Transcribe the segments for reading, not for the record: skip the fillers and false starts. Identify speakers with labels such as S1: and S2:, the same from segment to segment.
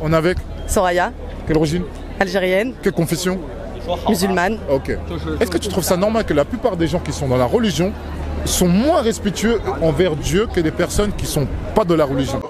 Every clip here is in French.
S1: On est avec
S2: Soraya,
S1: quelle origine?
S2: algérienne,
S1: Quelle confession?
S2: musulmane.
S1: Ok. Est-ce que tu trouves ça normal que la plupart des gens qui sont dans la religion sont moins respectueux envers Dieu que des personnes qui ne sont pas de la religion?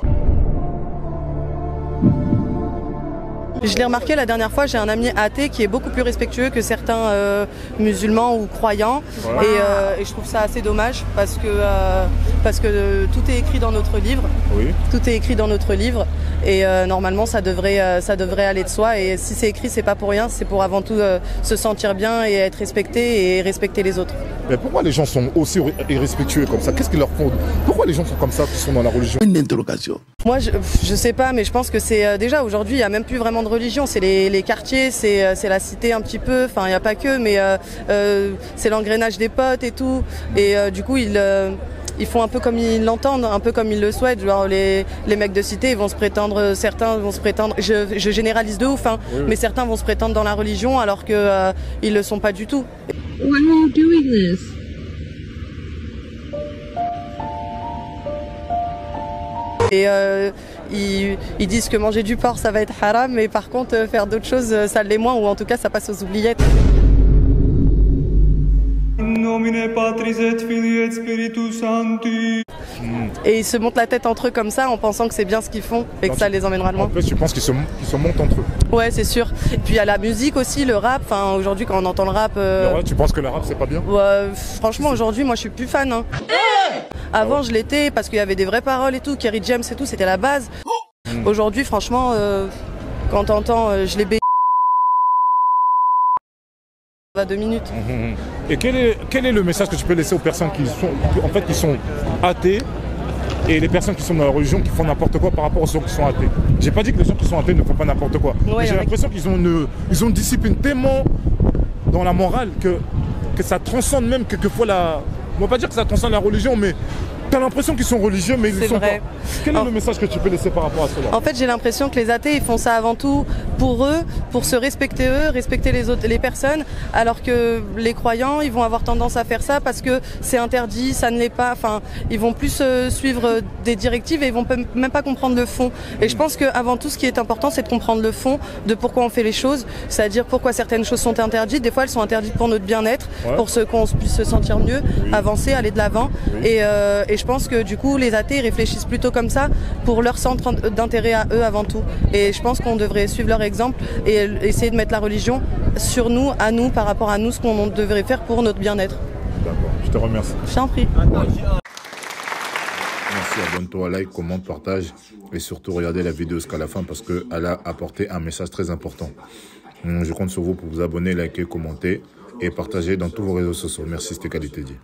S2: Je l'ai remarqué la dernière fois, j'ai un ami athée qui est beaucoup plus respectueux que certains musulmans ou croyants.
S1: Voilà.
S2: Et je trouve ça assez dommage parce que tout est écrit dans notre livre.
S1: Oui.
S2: Tout est écrit dans notre livre et normalement ça devrait aller de soi. Et si c'est écrit, c'est pas pour rien, c'est pour avant tout se sentir bien et être respecté et respecter les autres.
S1: Mais pourquoi les gens sont aussi irrespectueux comme ça? Qu'est-ce qui leur font? Pourquoi les gens sont comme ça qui sont dans la religion?
S3: Une interrogation.
S2: Moi, je sais pas, mais je pense que c'est déjà aujourd'hui, il n'y a même plus vraiment de religion. C'est les quartiers, c'est la cité un petit peu. Enfin, il n'y a pas que, mais c'est l'engrenage des potes et tout. Et du coup, ils font un peu comme ils l'entendent, un peu comme ils le souhaitent. Genre les mecs de cité, ils vont se prétendre, certains vont se prétendre. Je généralise de ouf, hein, oui. Mais certains vont se prétendre dans la religion alors que ils le sont pas du tout.
S4: Why are you doing this?
S2: Et ils disent que manger du porc ça va être haram, mais par contre faire d'autres choses ça l'est moins, ou en tout cas ça passe aux oubliettes. Et ils se montent la tête entre eux comme ça en pensant que c'est bien ce qu'ils font et que ça les emmènera loin.
S1: En fait, tu penses qu'ils se montent entre eux?
S2: Ouais, c'est sûr. Et puis il y a la musique aussi, le rap. Enfin, aujourd'hui quand on entend le rap.
S1: Tu penses que le rap c'est pas bien?
S2: Franchement, aujourd'hui, moi je suis plus fan. Hein. Avant, je l'étais parce qu'il y avait des vraies paroles et tout. Kerry James et tout, c'était la base. Aujourd'hui, franchement, quand t'entends je l'ai baisé à 2 minutes.
S1: Et quel est le message que tu peux laisser aux personnes qui sont athées et les personnes qui sont dans la religion qui font n'importe quoi par rapport aux gens qui sont athées? J'ai pas dit que les gens qui sont athées ne font pas n'importe quoi. Ouais, j'ai l'impression qu'ils ont une discipline tellement dans la morale que ça transcende même quelquefois la... On va pas dire que ça transcende la religion, mais t'as l'impression qu'ils sont religieux, mais ils ne sont pas. Quel est le message que tu peux laisser par rapport à cela?
S2: En fait, j'ai l'impression que les athées, ils font ça avant tout pour eux, pour se respecter eux, respecter les personnes, alors que les croyants, ils vont avoir tendance à faire ça parce que c'est interdit, ça ne l'est pas. Enfin, ils vont plus suivre des directives et ils vont même pas comprendre le fond. Et je pense qu'avant tout, ce qui est important, c'est de comprendre le fond de pourquoi on fait les choses, c'est-à-dire pourquoi certaines choses sont interdites. Des fois, elles sont interdites pour notre bien-être, pour qu'on puisse se sentir mieux, avancer, aller de l'avant. Et je pense que du coup les athées réfléchissent plutôt comme ça pour leur centre d'intérêt à eux avant tout. Et je pense qu'on devrait suivre leur exemple et essayer de mettre la religion sur nous, à nous, par rapport à nous, ce qu'on devrait faire pour notre bien-être.
S1: D'accord, je te remercie.
S2: Je t'en prie.
S1: Merci, abonne-toi, like, commente, partage et surtout regardez la vidéo jusqu'à la fin parce qu'elle a apporté un message très important. Je compte sur vous pour vous abonner, liker, commenter et partager dans tous vos réseaux sociaux. Merci, c'était Qualité Dit.